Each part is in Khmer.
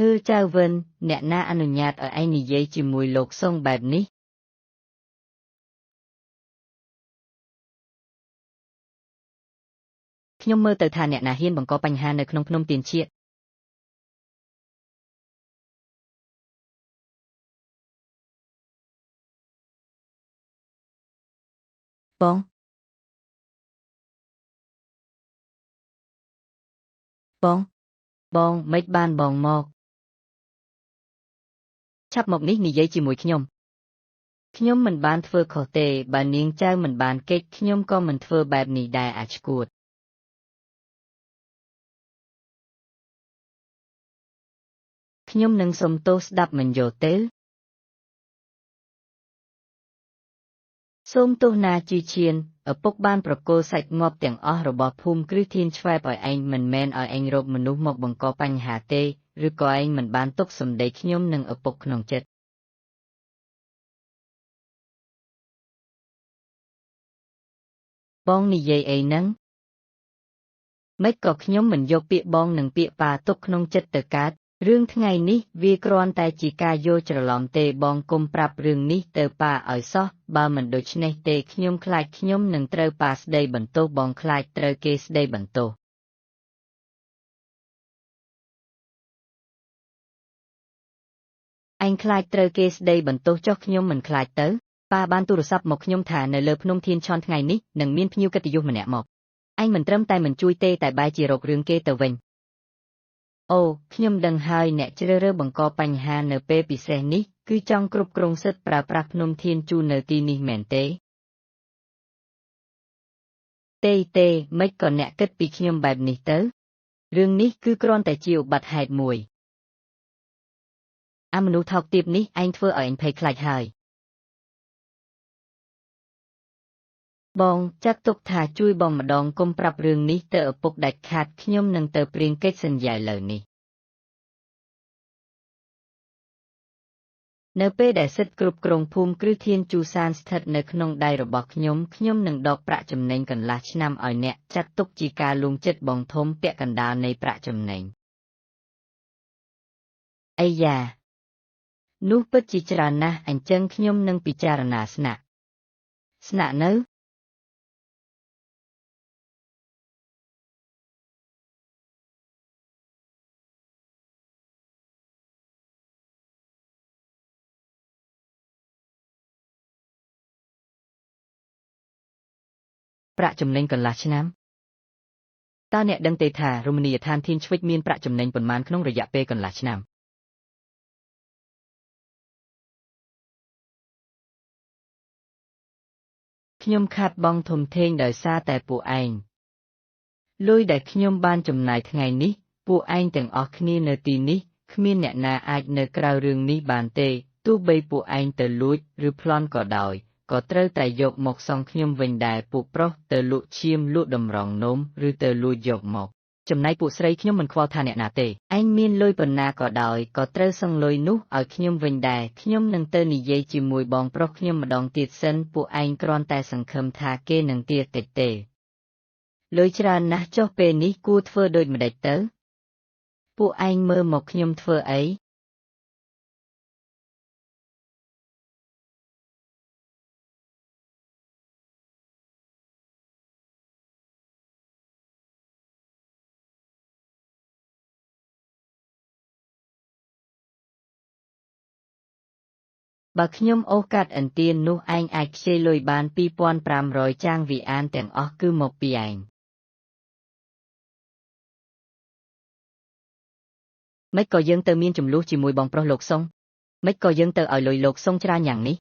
ហឺចៅវិនអ្នកណាអនុញ្ញាតឲ្យឯងនិយាយជាមួយលោកសុងបែបនេះខ្ញុំមើលទៅថាអ្នកណាហ៊ានបង្កបញ្ហានៅក្នុងភ្នំទៀនឈៀកបងមិនបានបងមកឆាប់មកនេះនិយាយជាមួយខ្ញុំមិនបានធ្វើខុសទេបើនាងចៅមិនបានកិច្ចខ្ញុំក៏មិនធ្វើបែបនេះដែរអាឆ្កួតខ្ញុំនឹងសុំទោសស្ដាប់មិនយល់ទេសូមទោសណាជីឈៀនឪពុកបានប្រគល់សាច់ងាប់ទាំងអស់របស់ភូមិគ្រឹះធានឆ្វែបឲ្យឯងមិនមែនឲ្យឯងរកមនុស្សមកបង្កបញ្ហាទេឬក៏ឯងមិនបានទុកសម្ដីខ្ញុំនិងឪពុកក្នុងចិត្តបងនិយាយអីហ្នឹងម៉េចក៏ខ្ញុំមិនយកពាក្យបងនិងពាក្យប៉ាទុកក្នុងចិត្តទៅកើតរឿងថ្ងៃនេះវាគ្រាន់តែជាការយល់ច្រឡំទេបងកុំប្រាប់រឿងនេះទៅប៉ាឲ្យសោះបើមិនដូច្នេះទេខ្ញុំខ្លាចខ្ញុំនឹងត្រូវប៉ាស្ដីបន្ទោសបងខ្លាចត្រូវគេស្ដីបន្ទោសឯងខ្លាចត្រូវគេស្ដីបន្ទោសចុះខ្ញុំមិនខ្លាចទៅប៉ាបានទូរស័ព្ទមកខ្ញុំថានៅលើភ្នំធានឆនថ្ងៃនេះនឹងមានភ្ញៀវកិត្តិយសម្នាក់មកឯងមិនត្រឹមតែមិនជួយទេតែបែរជារករឿងគេទៅវិញអូខ្ញុំដឹងហើយអ្នកជ្រើសរើសបង្កបញ្ហានៅពេលពិសេសនេះគឺចង់គ្រប់គ្រងសិទ្ធិប្រើប្រាស់ភ្នំធានជូននៅទីនេះមែនទេទេមិនក៏អ្នកគិតពីខ្ញុំបែបនេះទៅរឿងនេះគឺគ្រាន់តែជាឧបត្តិហេតុមួយអាមនុស្សថោកទាបនេះឯងធ្វើឲ្យអញភ័យខ្លាចហើយបងចាត់ទុកថាជួយបងម្ដងកុំប្រាប់រឿងនេះទៅឪពុកដាច់ខាតខ្ញុំនឹងទៅព្រៀងកិច្ចសន្យាឥឡូវនេះនៅពេលដែលសិទ្ធិគ្រប់គ្រងភូមិគ្រឹះធានជូសានស្ថិតនៅក្នុងដៃរបស់ខ្ញុំនឹងដកប្រាក់ចំណេញកន្លះឆ្នាំឲ្យអ្នកចាត់ទុកជាការលួងចិត្តបងធំពាក់កណ្ដាលនៃប្រាក់ចំណេញអាយ៉ានោះពិតជាច្រើនណាស់អញ្ចឹងខ្ញុំនឹងពិចារណាស្នាក់នៅប្រាក់ចំណេញកន្លះឆ្នាំតើអ្នកដឹងទេថារមណីយដ្ឋានធានឆ្វិចមានប្រាក់ចំណេញប៉ុន្មានក្នុងរយៈពេលកន្លះឆ្នាំខ្ញុំខាតបង់ធំធេងដោយសារតែពួកឯងលុយដែលខ្ញុំបានចំណាយថ្ងៃនេះពួកឯងទាំងអស់គ្នានៅទីនេះគ្មានអ្នកណាអាចនៅក្រៅរឿងនេះបានទេទោះបីពួកឯងទៅលួចឬប្លន់ក៏ដោយក៏ត្រូវតែយកមកសងខ្ញុំវិញដែរពួកប្រុសទៅលក់ឈាមលក់តម្រងនោមឬទៅលួចយកមកចំណែកពួកស្រីខ្ញុំមិនខ្វល់ថាអ្នកណាទេឯងមានលុយប៉ុណ្ណាក៏ដោយក៏ត្រូវសងលុយនោះឲ្យខ្ញុំវិញដែរខ្ញុំនឹងទៅនិយាយជាមួយបងប្រុសខ្ញុំម្ដងទៀតសិនពួកឯងគ្រាន់តែសង្ឃឹមថាគេនឹងទារតិចទេលុយច្រើនណាស់ចុះពេលនេះគួរធ្វើដូចម្ដេចទៅពួកឯងមើលមកខ្ញុំធ្វើអីបើខ្ញុំអូសកាត់ឥន្ទាននោះឯងអាចខ្ចីលុយបាន2500ចាងវីអានទាំងអស់គឺមកពីឯងម៉េចក៏យើងទៅមានចំនួនជាមួយបងប្រុសលោកសុងម៉េចក៏យើងទៅឲ្យលុយលោកសុងច្រើនយ៉ាងនេះ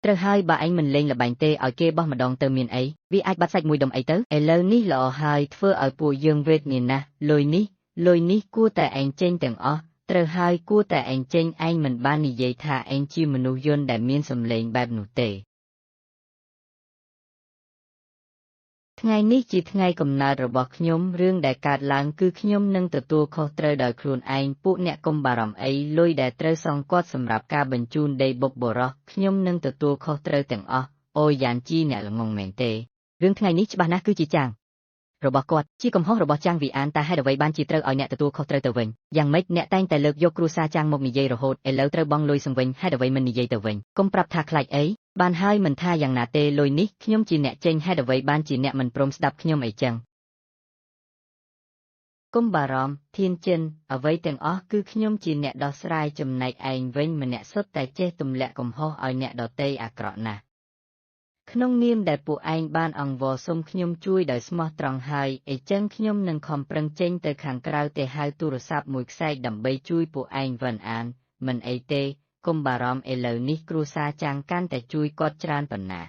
ត្រូវហើយបើឯងមិនលេងល្បែងទេឲ្យគេបោះម្ដងទៅមានអីវាអាចបាត់សាច់មួយដុំអីទៅឥឡូវនេះល្អហើយធ្វើឲ្យពួកយើងវេទនាណាស់លុយនេះគួរតែឯងចេញទាំងអស់ត្រូវហើយគួរតែឯងចេញឯងមិនបាននិយាយថាឯងជាមនុស្សយន្តដែលមានសម្លេងបែបនោះទេថ្ងៃនេះជាថ្ងៃកំណើតរបស់ខ្ញុំរឿងដែលកើតឡើងគឺខ្ញុំនឹងទទួលខុសត្រូវដោយខ្លួនឯងពួកអ្នកកុំបារម្ភអីលុយដែលត្រូវសងគាត់សម្រាប់ការបញ្ជូនដីបុកបរោះខ្ញុំនឹងទទួលខុសត្រូវទាំងអស់អូយ៉ានជីអ្នកល្ងងមែនទេរឿងថ្ងៃនេះច្បាស់ណាស់គឺជាចាង របស់គាត់ជាកំហុសរបស់ចាងវីអានតែហេតុអ្វីបានជាត្រូវឲ្យអ្នកទទួលខុសត្រូវទៅវិញយ៉ាងម៉េចអ្នកតែងតែលើកយកគ្រួសារចាងមកនិយាយរហូតឥឡូវត្រូវបង់លុយសងវិញហេតុអ្វីមិននិយាយទៅវិញកុំប្រាប់ថាខ្លាចអីបានហើយមិនថាយ៉ាងណាទេលុយនេះខ្ញុំជាអ្នកចេញហេតុអ្វីបានជាអ្នកមិនព្រមស្ដាប់ខ្ញុំអីចឹងកុំបារម្ភធានចិនអ្វីទាំងអស់គឺខ្ញុំជាអ្នកដោះស្រាយចំណែកឯងវិញម្នាក់សុទ្ធតែចេះទម្លាក់កំហុសឲ្យអ្នកដទៃអាក្រក់ណាស់ក្នុងនាមដែលពួកឯងបានអង្វរសុំខ្ញុំជួយដោយស្មោះត្រង់ហើយអីចឹងខ្ញុំនឹងខំប្រឹងចេញទៅខាងក្រៅទៅហៅទូរស័ព្ទមួយខ្សែកដើម្បីជួយពួកឯងវិនអានមិនអីទេកុំបារម្ភឥឡូវនេះគ្រួសារចាងកាន់តែជួយគាត់ច្រើនប៉ុណ្ណា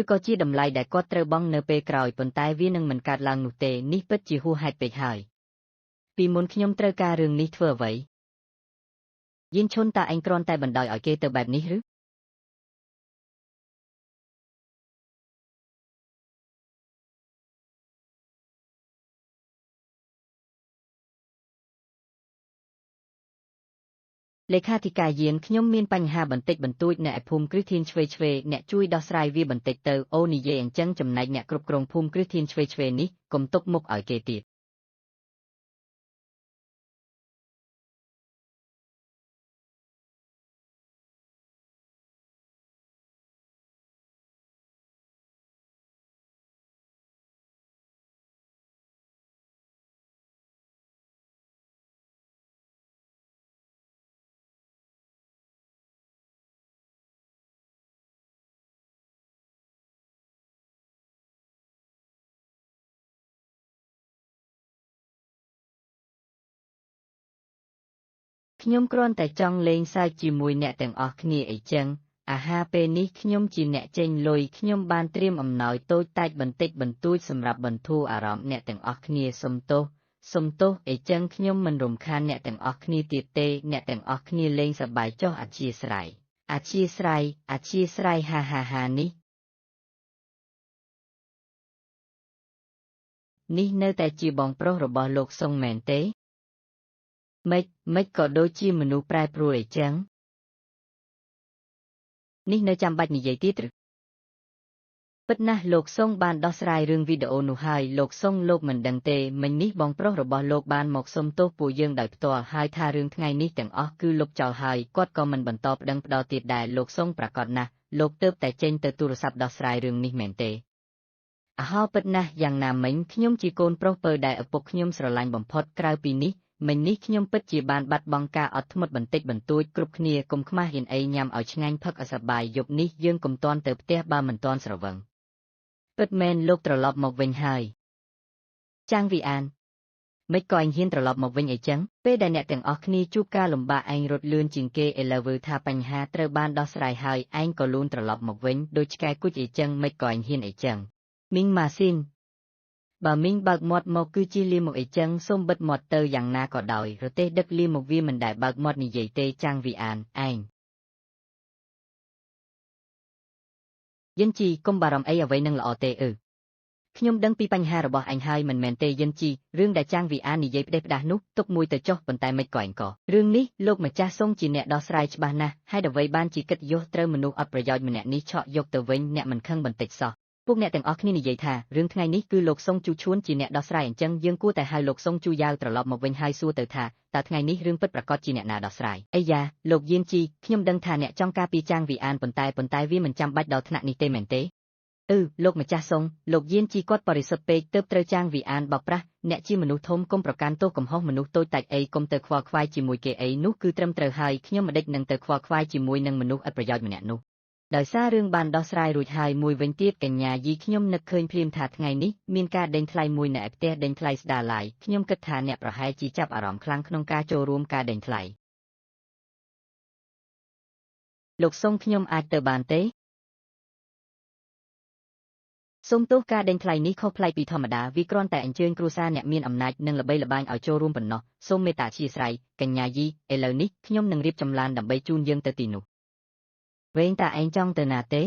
ឬក៏ជាតម្លៃដែលគាត់ត្រូវបង់នៅពេលក្រោយប៉ុន្តែវានឹងមិនកើតឡើងនោះទេនេះពិតជាហួសហេតុពេកហើយពីមុនខ្ញុំត្រូវការរឿងនេះធ្វើអ្វីយានឈុនតើឯងគ្រាន់តែបណ្ដោយឲ្យគេទៅបែបនេះឬលេខាធិការយានខ្ញុំមានបញ្ហាបន្តិចបន្តួចនៅឯភូមិគ្រឹះធានឆ្វេងអ្នកជួយដោះស្រាយវាបន្តិចទៅអូនិយាយអញ្ចឹងចំណែកអ្នកគ្រប់គ្រងភូមិគ្រឹះធានឆ្វេងនេះកុំទុកមុខឲ្យគេទៀតខ្ញុំគ្រាន់តែចង់លេងសើចជាមួយអ្នកទាំងអស់គ្នាអីចឹងអាហារពេលនេះខ្ញុំជាអ្នកចេញលុយខ្ញុំបានត្រៀមអំណោយតូចតាចបន្តិចបន្តួចសម្រាប់បន្ធូរអារម្មណ៍អ្នកទាំងអស់គ្នាសុំទោសអីចឹងខ្ញុំមិនរំខានអ្នកទាំងអស់គ្នាទៀតទេអ្នកទាំងអស់គ្នាលេងសប្បាយចុះអធ្យាស្រ័យហានេះនៅតែជាបងប្រុសរបស់លោកសុងមែនទេម៉េចក៏ដូចជាមនុស្សប្រែប្រួលអីចឹងនេះនៅចាំបាច់និយាយទៀតឬពិតណាស់លោកសុងបានដោះស្រាយរឿងវីដេអូនោះហើយលោកសុងលោកមិនដឹងទេមិញនេះបងប្រុសរបស់លោកបានមកសុំទោសពួកយើងដោយផ្ទាល់ហើយថារឿងថ្ងៃនេះទាំងអស់គឺលុបចោលហើយគាត់ក៏មិនបន្តប្តឹងផ្តល់ទៀតដែរលោកសុងប្រកាសណាស់លោកទើបតែចេញទៅទូរស័ព្ទដោះស្រាយរឿងនេះមែនទេអហោពិតណាស់យ៉ាងណាមិញខ្ញុំជាកូនប្រុសពើដែលឪពុកខ្ញុំស្រឡាញ់បំផុតក្រៅពីនេះមិញនេះខ្ញុំពិតជាបានបាត់បង់ការអត់ធ្មត់បន្តិចបន្តួចគ្រប់គ្នាកុំខ្មាស់ហ៊ានអីញ៉ាំឲ្យឆ្ងាញ់ផឹកឲ្យសប្បាយយប់នេះយើងកុំទាន់ទៅផ្ទះបើមិនទាន់ស្រវឹងពិតមែនលោកត្រឡប់មកវិញហើយចាងវីអានមិនក៏ឯងហ៊ានត្រឡប់មកវិញអីចឹងពេលដែលអ្នកទាំងអស់គ្នាជួបការលំបាកឯងរត់លឿនជាងគេឥឡូវថាបញ្ហាត្រូវបានដោះស្រាយហើយឯងក៏លូនត្រឡប់មកវិញដូចឆ្កែគួចអីចឹងមិនក៏ឯងហ៊ានអីចឹងមីងម៉ាស៊ីនបើមីងបើកមាត់មកគឺជាលាមកអីចឹងសូមបិទមាត់ទៅយ៉ាងណាក៏ដោយរទេះដឹកលាមកវាមិនដែលបើកមាត់និយាយទេចាងវីអានឯងយិនជីកុំបារម្ភអីអ្វីនឹងល្អទេខ្ញុំដឹងពីបញ្ហារបស់អញហើយមិនមែនទេយិនជីរឿងដែលចាងវីអាននិយាយផ្ដេសផ្ដាសនោះទុកមួយទៅចុះប៉ុន្តែមិនក៏អញក៏រឿងនេះលោកម្ចាស់សុងជាអ្នកដោះស្រាយច្បាស់ណាស់ហើយអ្វីបានជាគិតយោត្រូវមនុស្សអត់ប្រយោជន៍ម្នាក់នេះឆក់យកទៅវិញអ្នកមិនខឹងបន្តិចសោះពួកអ្នកទាំងអស់គ្នានិយាយថារឿងថ្ងៃនេះគឺលោកសុងជូឈួនជាអ្នកដោះស្រាយអញ្ចឹងយើងគួរតែហៅលោកសុងជូយ៉ាវត្រឡប់មកវិញហើយសួរទៅថាតើថ្ងៃនេះរឿងពិតប្រាកដជាអ្នកណាដោះស្រាយអីយ៉ាលោកយានជីខ្ញុំដឹងថាអ្នកចង់ការពីចាងវីអានប៉ុន្តែវាមិនចាំបាច់ដល់ថ្នាក់នេះទេមែនទេលោកម្ចាស់សុងលោកយានជីគាត់បរិសុទ្ធពេកទើបត្រូវចាងវីអានបោកប្រាស់អ្នកជាមនុស្សធំកុំប្រកាន់ទោសកំហុសមនុស្សតូចតាចអីកុំទៅខ្វល់ខ្វាយជាមួយគេអីនោះគឺត្រឹមត្រូវហើយខ្ញុំមិនដេចនឹងទៅខ្វល់ខ្វាយជាមួយនឹងមនុស្សឥតប្រយោជន៍ម្នាក់នោះដោយសាររឿងបានដោះស្រាយរួចហើយមួយវិញទៀតកញ្ញាយីខ្ញុំនឹកឃើញភ្លាមថាថ្ងៃនេះមានការដេញថ្លៃមួយនៅឯផ្ទះដេញថ្លៃស្ដារឡាយខ្ញុំគិតថាអ្នកប្រហែលជាចាប់អារម្មណ៍ខ្លាំងក្នុងការចូលរួមការដេញថ្លៃលោកសុងខ្ញុំអាចទៅបានទេសូមទោសការដេញថ្លៃនេះខុសប្លែកពីធម្មតាវាគ្រាន់តែអញ្ជើញគ្រួសារអ្នកមានអំណាចនិងល្បីល្បាញឲ្យចូលរួមប៉ុណ្ណោះសូមមេត្តាអធ្យាស្រ័យកញ្ញាយីឥឡូវនេះខ្ញុំនឹងរៀបចំឡានដើម្បីជូនយើងទៅទីនោះវែងតាឯងចង់ទៅណាទេ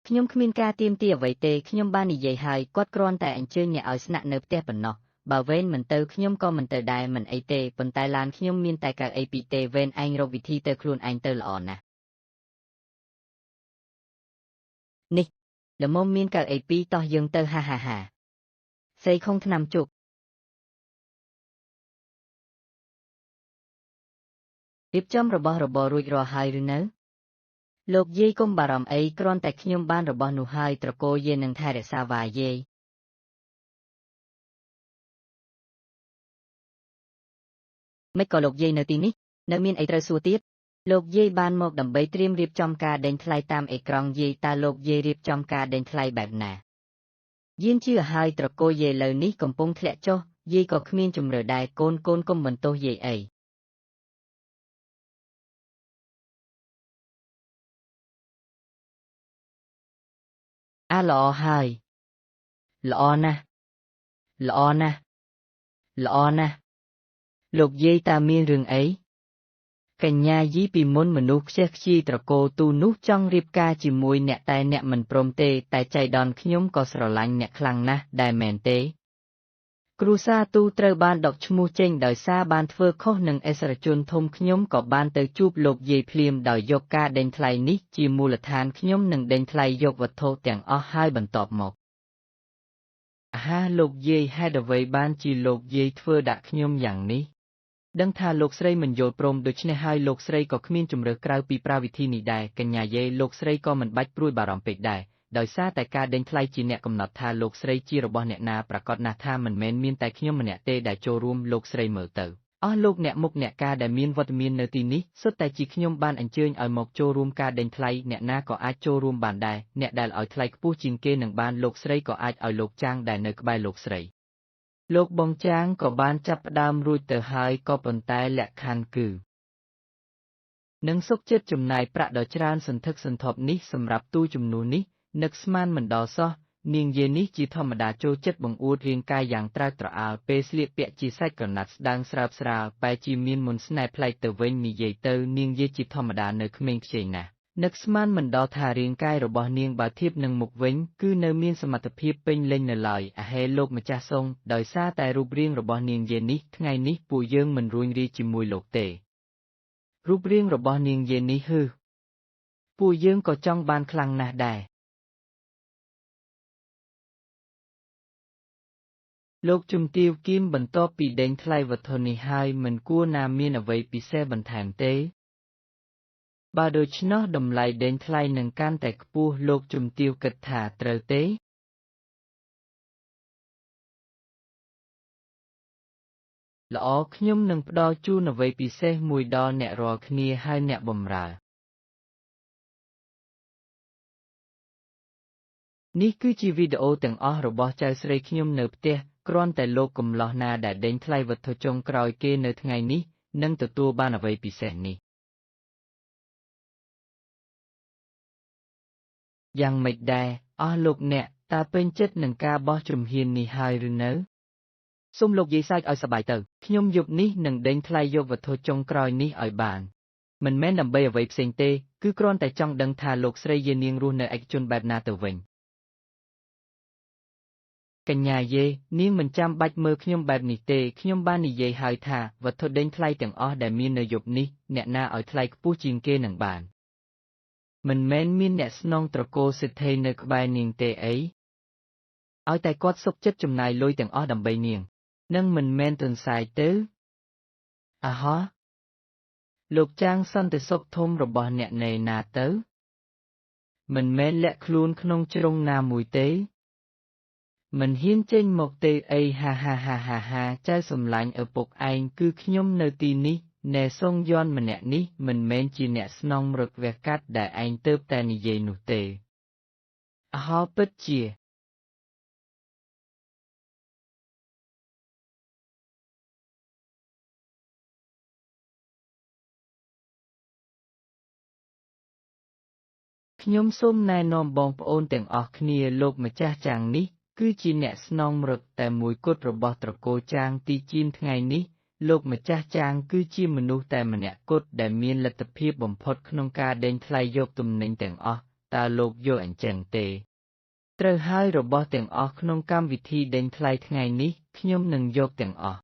ខ្ញុំគ្មានការទាមទារអ្វីទេខ្ញុំបាននិយាយហើយគាត់គ្រាន់តែអញ្ជើញអ្នកឲ្យស្នាក់នៅផ្ទះប៉ុណ្ណោះ បើវេនមិនទៅខ្ញុំក៏មិនទៅដែរមិនអីទេប៉ុន្តែឡានខ្ញុំមានតែកាអីពីទេវេនឯងរកវិធីទៅខ្លួនឯងទៅល្អណាស់នេះល្មមមានកាអីពីរតោះយើងទៅហាហាហាសេខុងឆ្នាំជុករៀបចំរបស់របររួចរាល់ហើយឬនៅលោកយាយកុំបារម្ភអីគ្រាន់តែខ្ញុំបានរបស់នោះហើយត្រកូលយាយនឹងថែរក្សាវាយាយមិនក៏លោកយាយនៅទីនេះនៅមានអីត្រូវសួរទៀតលោកយាយបានមកដើម្បីត្រៀមរៀបចំការដេញថ្លៃតាមអេក្រង់យាយតើលោកយាយរៀបចំការដេញថ្លៃបែបណាយាយជឿហើយត្រកូលយាយលើនេះកំពុងធ្លាក់ចុះយាយក៏គ្មានជំរឿដែរកូនកុំបន្ទោសយាយអីល្អហើយល្អណាស់ល្អណាស់ល្អណាស់លោកយាយតើមានរឿងអីកញ្ញាយីពីមុនមនុស្សខ្ជះខ្ជាយត្រកូលទូនោះចង់រៀបការជាមួយអ្នកតែអ្នកមិនព្រមទេតែចៃដន្យខ្ញុំក៏ស្រឡាញ់អ្នកខ្លាំងណាស់ដែរមែនទេគ្រូសាទូត្រូវបានដកឈ្មោះចេញដោយសារបានធ្វើខុសនឹងឥស្សរជនធំខ្ញុំក៏បានទៅជួបលោកយាយភ្លាមដោយយកការដេញថ្លៃនេះជាមូលដ្ឋានខ្ញុំនឹងដេញថ្លៃយកវត្ថុទាំងអស់ហើយបន្ទាប់មកលោកយាយហេតុអ្វីបានជាលោកយាយធ្វើដាក់ខ្ញុំយ៉ាងនេះដឹងថាលោកស្រីមិនយល់ព្រមដូច្នេះហើយលោកស្រីក៏គ្មានជំរើសក្រៅពីប្រាវិធីនេះដែរកញ្ញាយាយលោកស្រីក៏មិនបាច់ព្រួយបារម្ភពេកដែរដោយសារតែការដេញថ្លៃជាអ្នកកំណត់ថាលោកស្រីជារបស់អ្នកណាប្រកាសណាស់ថាមិនមែនមានតែខ្ញុំម្នាក់ទេដែលចូលរួមលោកស្រីមើលទៅអស់លោកអ្នកមុខអ្នកការដែលមានវត្តមាននៅទីនេះសុទ្ធតែជាខ្ញុំបានអញ្ជើញឲ្យមកចូលរួមការដេញថ្លៃអ្នកណាក៏អាចចូលរួមបានដែរអ្នកដែលឲ្យថ្លៃខ្ពស់ជាងគេនឹងបានលោកស្រីក៏អាចឲ្យលោកចាងដែលនៅក្បែរលោកស្រីលោកបងចាងក៏បានចាប់ផ្ដើមរួចទៅហើយក៏ប៉ុន្តែលក្ខខណ្ឌគឺនឹងសុខចិត្តចំណាយប្រាក់ដ៏ច្រើនសន្ធឹកសន្ធាប់នេះសម្រាប់ទូជំនួសនេះនឹកស្មានមិនដល់សោះនាងយាយនេះជាធម្មតាចូលចិត្តបង្អួតរាងកាយយ៉ាងត្រើកត្រអាលពេលស្លៀកពាក់ជាសាច់ក្រណាត់ស្ដើងស្រាលបែរជាមានមន្តស្នេហ៍ប្លែកទៅវិញនិយាយទៅនាងយាយជាធម្មតានៅក្មេងខ្ចីណាស់នឹកស្មានមិនដល់ថារាងកាយរបស់នាងបើធៀបនឹងមុខវិញគឺនៅមានសមត្ថភាពពេញលេញនៅឡើយលោកម្ចាស់សូងដោយសារតែរូបរាងរបស់នាងយាយនេះថ្ងៃនេះពួកយើងមិនរួញរាជាមួយលោកទេរូបរាងរបស់នាងយាយនេះពួកយើងក៏ចង់បានខ្លាំងណាស់ដែរលោកជំទាវគីមបន្ទាប់ពីដេញថ្លៃវត្ថុនេះហើយមិនគួរណាមានអ្វីពិសេសបន្ថែមទេបើដូច្នោះតម្លៃដេញថ្លៃនឹងកាន់តែខ្ពស់លោកជំទាវគិតថាត្រូវទេល្អខ្ញុំនឹងផ្ដល់ជូនអ្វីពិសេសមួយដល់អ្នករាល់គ្នាហើយអ្នកបម្រើនេះគឺជាវីដេអូទាំងអស់របស់ចៅស្រីខ្ញុំនៅផ្ទះគ្រាន់តែលោកកំឡោះណាដែលដេញថ្លៃវត្ថុចុងក្រោយគេនៅថ្ងៃនេះនឹងទទួលបានអ្វីពិសេសនេះយ៉ាងម៉េចដែរអស់លោកអ្នកតើពេញចិត្តនឹងការបោះជំហាននេះហើយឬនៅសូមលោកយាយសើចឲ្យសប្បាយទៅខ្ញុំយប់នេះនឹងដេញថ្លៃយកវត្ថុចុងក្រោយនេះឲ្យបានមិនមែនដើម្បីអ្វីផ្សេងទេគឺគ្រាន់តែចង់ដឹងថាលោកស្រីយាយនាងរស់នៅឯកជនបែបណាទៅវិញកញ្ញាយាយនាងមិនចាំបាច់មើលខ្ញុំបែបនេះទេខ្ញុំបាននិយាយហើយថាវត្ថុដេញថ្លៃទាំងអស់ដែលមាននៅយប់នេះអ្នកណាឲ្យថ្លៃខ្ពស់ជាងគេនឹងបានមិនមែនមានអ្នកស្នងត្រកូលសិទ្ធិនៅក្បែរនាងទេអីឲ្យតែគាត់សុខចិត្តចំណាយលុយទាំងអស់ដើម្បីនាងនឹងមិនមែនទន្សាយទៅលោកចាងសន្តិសុខធំរបស់អ្នកណែណាទៅមិនមែនលាក់ខ្លួនក្នុងជ្រុងណាមួយទេមិនហ៊ានចេញមកទេអីហាចៅសំឡាញ់ឪពុកឯងគឺខ្ញុំនៅទីនេះណែសុងយន់ម្នាក់នេះមិនមែនជាអ្នកស្នងរឹកវះកាត់ដែលឯងទៅតែនិយាយនោះទេពិតជាខ្ញុំសូមណែនាំបងប្អូនទាំងអស់គ្នាលោកម្ចាស់ចាងនេះគឺជាអ្នកស្នងរឹកតែមួយគត់របស់ត្រកូលចាងទីជៀនថ្ងៃនេះលោកម្ចាស់ចាងគឺជាមនុស្សតែម្នាក់គត់ដែលមានលទ្ធភាពបំផុតក្នុងការដេញថ្លៃយកទំនិញទាំងអស់តើលោកយល់អញ្ចឹងទេ ត្រូវហើយរបស់ទាំងអស់ក្នុងកម្មវិធីដេញថ្លៃថ្ងៃនេះខ្ញុំនឹងយកទាំងអស់